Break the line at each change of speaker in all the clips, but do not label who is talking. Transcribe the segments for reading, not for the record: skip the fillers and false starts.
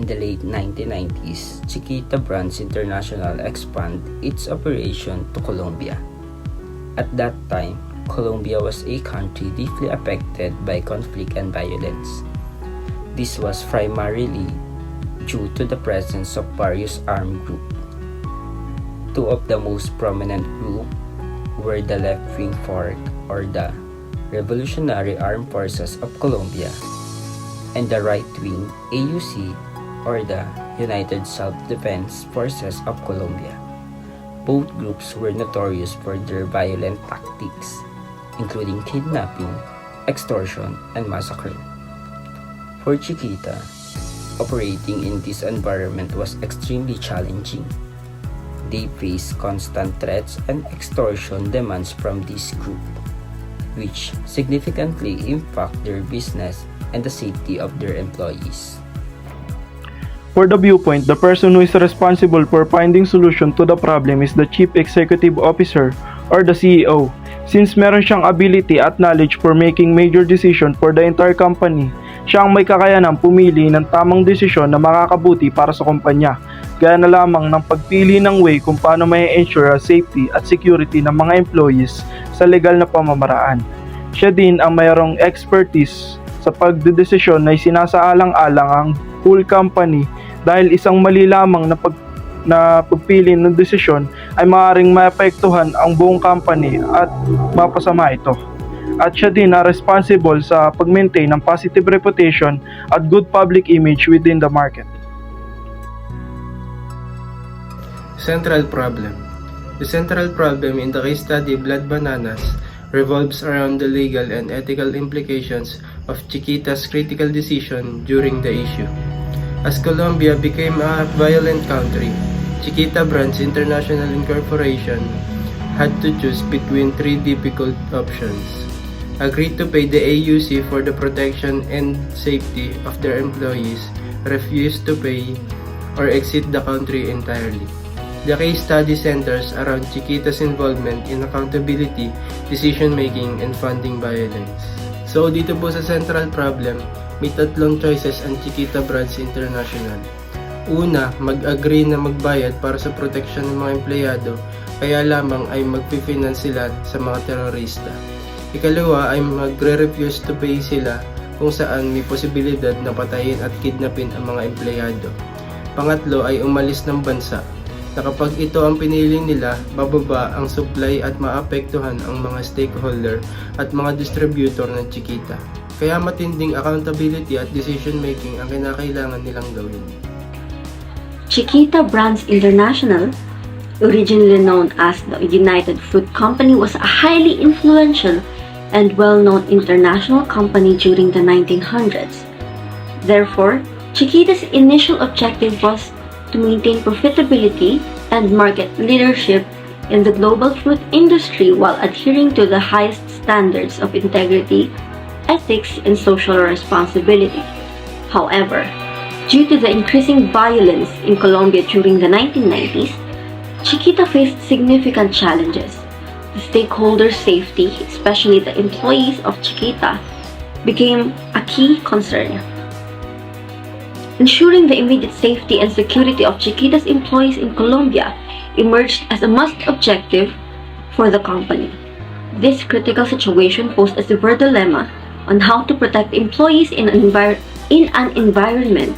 In the late 1990s, Chiquita Brands International expanded its operation to Colombia. At that time, Colombia was a country deeply affected by conflict and violence. This was primarily due to the presence of various armed groups. Two of the most prominent groups were the left-wing FARC, or the Revolutionary Armed Forces of Colombia, and the right-wing AUC, or the United Self-Defense Forces of Colombia. Both groups were notorious for their violent tactics, including kidnapping, extortion, and massacre. For Chiquita, operating in this environment was extremely challenging. They faced constant threats and extortion demands from this group, which significantly impact their business and the safety of their employees.
For the viewpoint, the person who is responsible for finding solution to the problem is the Chief Executive Officer or the CEO, since meron siyang ability at knowledge for making major decision for the entire company. Siya ang may kakayanang pumili ng tamang desisyon na makakabuti para sa kumpanya, gaya na lamang ng pagpili ng way kung paano may ensure safety at security ng mga employees sa legal na pamamaraan. Siya din ang mayroong expertise sa pagdedesisyon na isinasaalang-alang ang whole company, dahil isang mali lamang na pagpili ng desisyon ay maaaring maapektuhan ang buong company at mapasama ito. At siya din na responsible sa pag-maintain ng positive reputation at good public image within the market.
Central problem. The central problem in the case study Blood Bananas revolves around the legal and ethical implications of Chiquita's critical decision during the issue. As Colombia became a violent country, Chiquita Brands International Incorporation had to choose between three difficult options. Agree to pay the AUC for the protection and safety of their employees, refuse to pay, or exit the country entirely. The case study centers around Chiquita's involvement in accountability, decision-making, and funding violence. So dito po sa central problem, may tatlong choices ang Chiquita Brands International. Una, mag-agree na magbayad para sa proteksyon ng mga empleyado, kaya lamang ay mag-finance sila sa mga terorista. Ikalawa ay magre-refuse to pay sila kung saan may posibilidad na patayin at kidnapin ang mga empleyado. Pangatlo ay umalis ng bansa, na kapag ito ang pinili nila, bababa ang supply at maapektuhan ang mga stakeholder at mga distributor ng Chiquita. Kaya matinding accountability at decision making ang kinakailangan nilang gawin.
Chiquita Brands International, originally known as the United Fruit Company, was a highly influential and well-known international company during the 1900s. Therefore, Chiquita's initial objective was to maintain profitability and market leadership in the global fruit industry while adhering to the highest standards of integrity, ethics, and social responsibility. However, due to the increasing violence in Colombia during the 1990s, Chiquita faced significant challenges. The stakeholders' safety, especially the employees of Chiquita, became a key concern. Ensuring the immediate safety and security of Chiquita's employees in Colombia emerged as a must objective for the company. This critical situation posed a severe dilemma on how to protect employees in an environment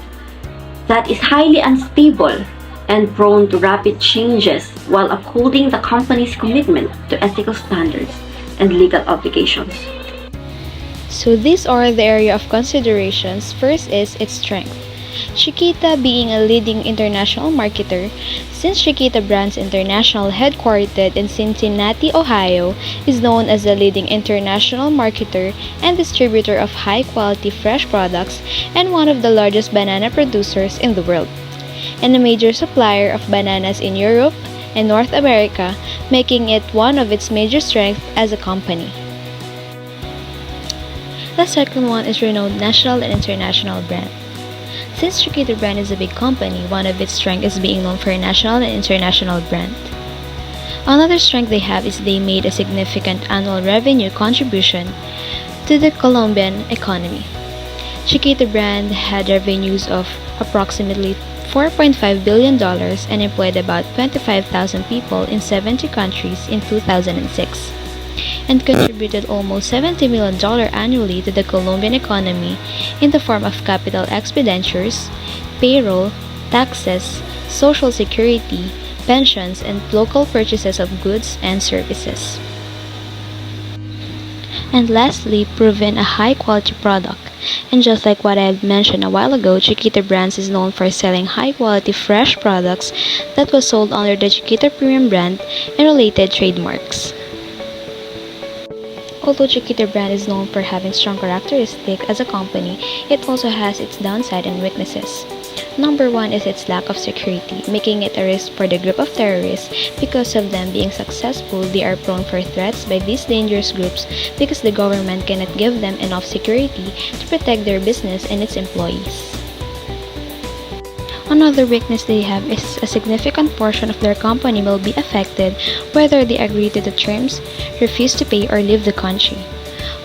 that is highly unstable and prone to rapid changes while upholding the company's commitment to ethical standards and legal obligations.
So these are the area of considerations. First is its strength. Chiquita being a leading international marketer, since Chiquita Brands International, headquartered in Cincinnati, Ohio, is known as a leading international marketer and distributor of high-quality fresh products and one of the largest banana producers in the world, and a major supplier of bananas in Europe and North America, making it one of its major strengths as a company. The second one is renowned national and international brand. Since Chiquita Brand is a big company, one of its strengths is being known for a national and international brand. Another strength they have is they made a significant annual revenue contribution to the Colombian economy. Chiquita brand had revenues of approximately $4.5 billion and employed about 25,000 people in 70 countries in 2006, and contributed almost $70 million annually to the Colombian economy in the form of capital expenditures, payroll, taxes, social security, pensions, and local purchases of goods and services. And lastly, proven a high quality product. And just like what I had mentioned a while ago, Chiquita Brands is known for selling high quality fresh products that was sold under the Chiquita Premium brand and related trademarks. Although Chiquita brand is known for having strong characteristics as a company, it also has its downside and weaknesses. Number one is its lack of security, making it a risk for the group of terrorists. Because of them being successful, they are prone for threats by these dangerous groups because the government cannot give them enough security to protect their business and its employees. Another weakness they have is a significant portion of their company will be affected whether they agree to the terms, refuse to pay, or leave the country.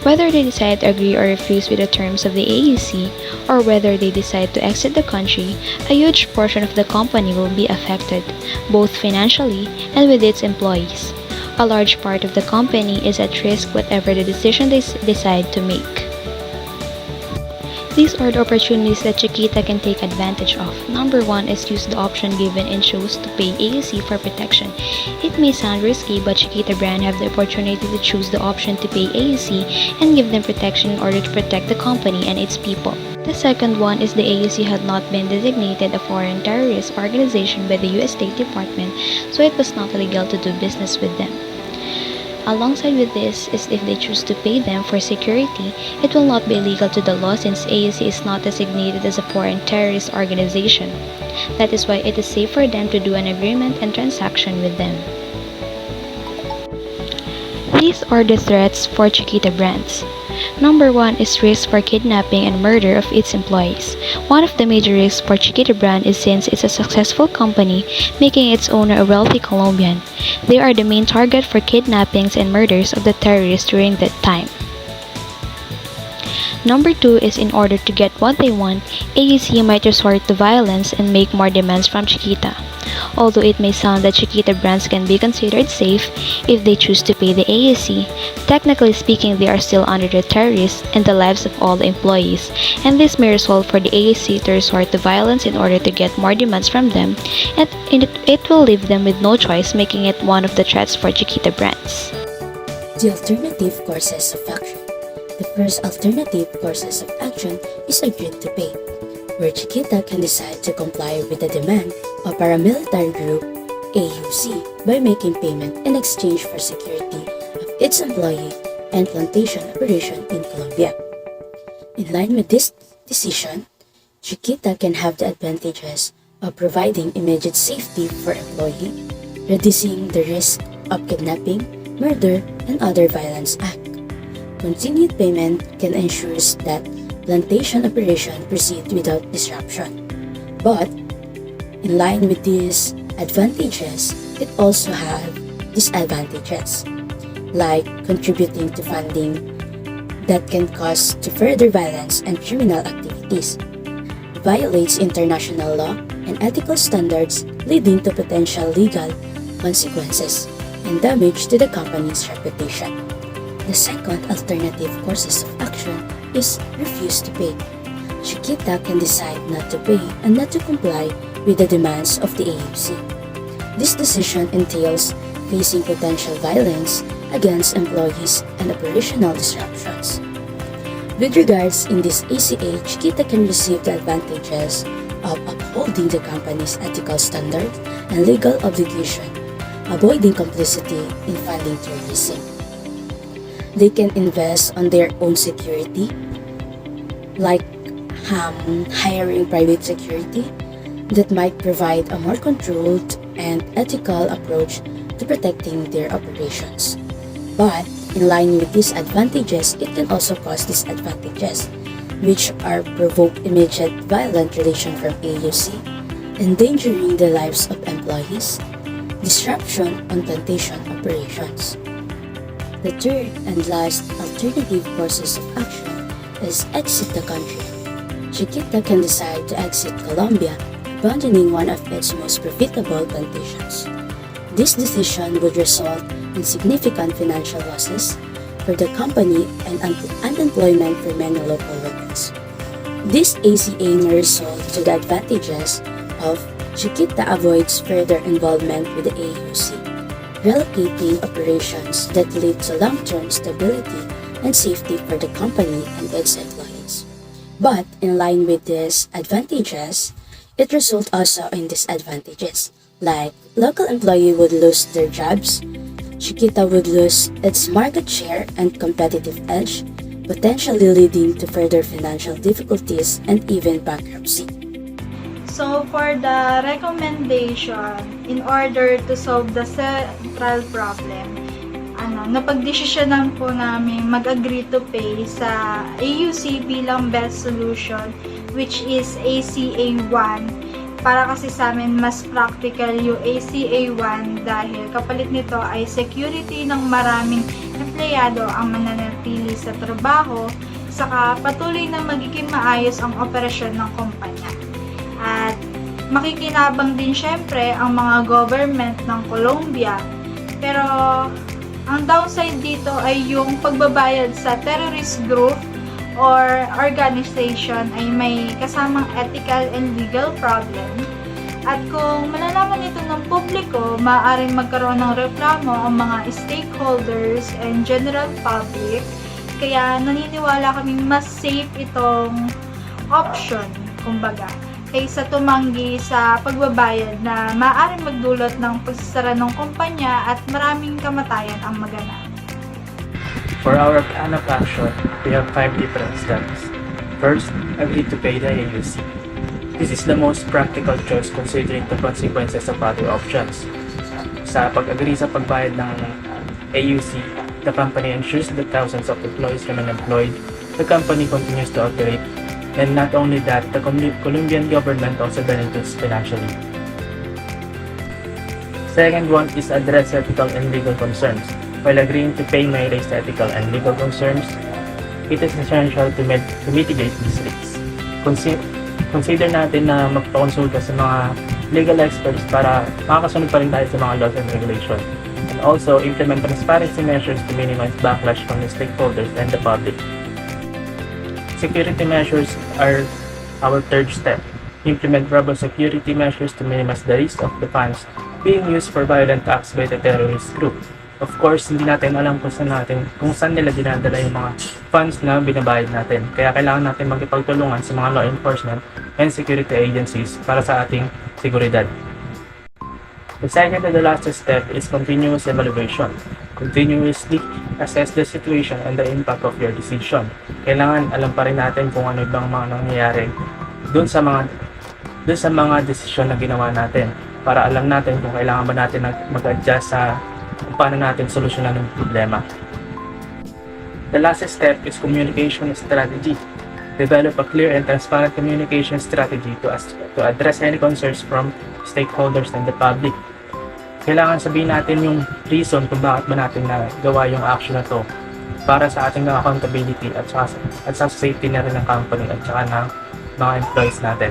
Whether they decide to agree or refuse with the terms of the AEC, or whether they decide to exit the country, a huge portion of the company will be affected, both financially and with its employees. A large part of the company is at risk whatever the decision they decide to make. These are the opportunities that Chiquita can take advantage of. Number one is use the option given and choose to pay AEC for protection. It may sound risky, but Chiquita brand have the opportunity to choose the option to pay AEC and give them protection in order to protect the company and its people. The second one is the AEC had not been designated a foreign terrorist organization by the US State Department, so it was not illegal to do business with them. Alongside with this is if they choose to pay them for security, it will not be illegal to the law since AEC is not designated as a foreign terrorist organization. That is why it is safe for them to do an agreement and transaction with them. These are the threats for Chiquita brands. Number one is risk for kidnapping and murder of its employees. One of the major risks for Chiquita brand is since it's a successful company, making its owner a wealthy Colombian. They are the main target for kidnappings and murders of the terrorists during that time. Number two is in order to get what they want, AEC might resort to violence and make more demands from Chiquita. Although it may sound that Chiquita brands can be considered safe if they choose to pay the AEC, technically speaking they are still under the terrorists and the lives of all the employees, and this may result for the AEC to resort to violence in order to get more demands from them, and it will leave them with no choice, making it one of the threats for Chiquita brands.
The alternative courses of action. The first alternative courses of action is agreed to pay, where Chiquita can decide to comply with the demand of paramilitary group AUC by making payment in exchange for security of its employee and plantation operation in Colombia. In line with this decision, Chiquita can have the advantages of providing immediate safety for employee, reducing the risk of kidnapping, murder, and other violence acts. Continued payment can ensure that plantation operation proceed without disruption. But, in line with these advantages, it also has disadvantages, like contributing to funding that can cause to further violence and criminal activities, violates international law and ethical standards, leading to potential legal consequences and damage to the company's reputation. The second alternative courses of action is refuse to pay. Chiquita can decide not to pay and not to comply with the demands of the AUC. This decision entails facing potential violence against employees and operational disruptions. With regards in this ACA, Chiquita can receive the advantages of upholding the company's ethical standards and legal obligation, avoiding complicity in funding terrorism. They can invest on their own security, like hiring private security that might provide a more controlled and ethical approach to protecting their operations. But, in line with these advantages, it can also cause disadvantages, which are provoke immediate violent relation from AUC, endangering the lives of employees, disruption on plantation operations. The third and last alternative courses of action is exit the country. Chiquita can decide to exit Colombia, abandoning one of its most profitable plantations. This decision would result in significant financial losses for the company and unemployment for many local workers. This ACA may result to the advantages of Chiquita avoids further involvement with the AUC, relocating operations that lead to long-term stability and safety for the company and its employees. But in line with these advantages, it results also in disadvantages, like local employee would lose their jobs, Chiquita would lose its market share and competitive edge, potentially leading to further financial difficulties and even bankruptcy.
So for the recommendation, in order to solve the central problem, napagdesisyonan po namin mag-agree to pay sa AUC bilang best solution, which is ACA 1. Para kasi sa amin mas practical yung ACA 1 dahil kapalit nito ay security ng maraming empleyado ang mananatili sa trabaho, saka patuloy na magiging maayos ang operasyon ng kumpanya. At makikinabang din syempre ang mga government ng Colombia. Pero ang downside dito ay yung pagbabayad sa terrorist group or organization ay may kasamang ethical and legal problem. At kung malalaman ito ng publiko, maaaring magkaroon ng reklamo ang mga stakeholders and general public. Kaya naniniwala kami mas safe itong option, kumbaga, kaysa tumanggi sa pagbabayad na maaaring magdulot ng pagsasara ng kumpanya at maraming kamatayan ang maganap.
For our plan of action, we have 5 different steps. First, agree to pay the AUC. This is the most practical choice considering the consequences of other options. Sa pag-agree sa pagbayad ng AUC, the company ensures that thousands of employees remain employed, the company continues to operate, and not only that, the Colombian government also benefits financially. Second one is address ethical and legal concerns. While agreeing to pay may raise ethical and legal concerns, it is essential to mitigate these risks. Consider natin na magpakonsulta sa mga legal experts para makakasunod pa rin tayo sa mga laws and regulations. And also, implement transparency measures to minimize backlash from the stakeholders and the public. Security measures are our third step. Implement robust security measures to minimize the risk of the funds being used for violent acts by the terrorist group. Of course, hindi natin alam kung saan nila dinadala yung mga funds na binabayad natin. Kaya kailangan natin magkipagtulungan sa mga law enforcement and security agencies para sa ating seguridad. The second and the last step is continuous evaluation. Continuously assess the situation and the impact of your decision. Kailangan alam pa rin natin kung ano bang mga nangyayari dun sa mga desisyon na ginawa natin para alam natin kung kailangan ba natin mag-adjust sa kung paano natin solusyonan ng problema. The last step is communication strategy. Develop a clear and transparent communication strategy to address any concerns from stakeholders and the public. Kailangan sabihin natin yung reason kung bakit ba natin nagawa yung action na to para sa ating accountability at sa safety na rin ng company at saka ng mga employees natin.